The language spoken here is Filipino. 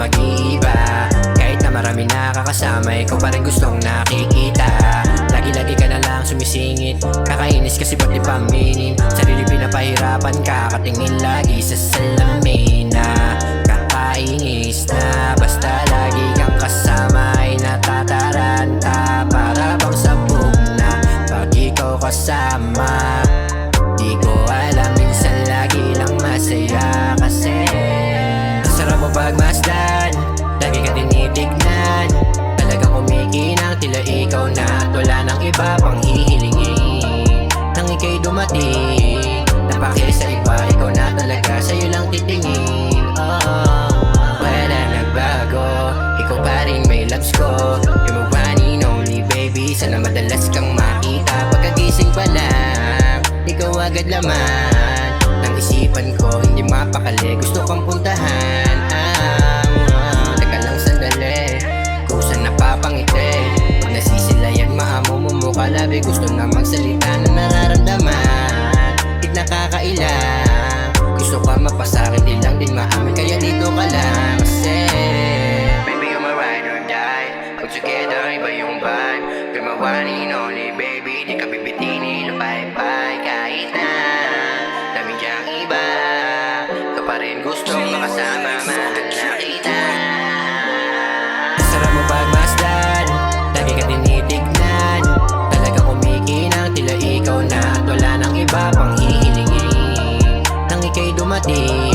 mag-iiba. Kahit na marami nakakasama, ikaw pa rin gustong nakikita. Lagi-lagi ka na lang sumisingit, kakainis kasi ba't di paminin. Sarili pinapahirapan ka, katingin lagi sa salamin na kakainis na. Basta lagi kang kasama ay natataranta. Para bang sabog na pag ikaw kasama. Di ko alam, minsan lagi lang masaya kasi sarap mo pagmasdan, lagi ka tinitignan. Talagang kumikinang tila ikaw na at wala nang iba pang hihilingin. Nang ika'y dumating, napaki sa iba, ikaw na talaga, sa'yo lang titingin. Wala nagbago, ikaw pa rin may loves ko. You're my one and only baby, sana madalas kang makita. Pagkagising pa lang, ikaw agad laman ng isipan ko, hindi mapakali, gusto kang puntahan. Teka lang sandali, kusa napapangiti. Pag nasisilayan maamo mo mukha labi, gusto na magsalita na nararamdaman. Di nakakailang, gusto ka mapasakin, di lang din maamin, kaya dito ka lang. Kasi baby you're my ride or die, pag together iba yung vibe. You're my one and only baby, di ka bibitini, lupay-pay. Kahit na dami diyang iba, ikaw pa rin gustong makasama, mahal na kita. Sarap mo pagmasdan, lagi ka tinitignan. Talaga kumikinang tila ikaw na at wala nang iba pang hihilingin. Nang ika'y dumating,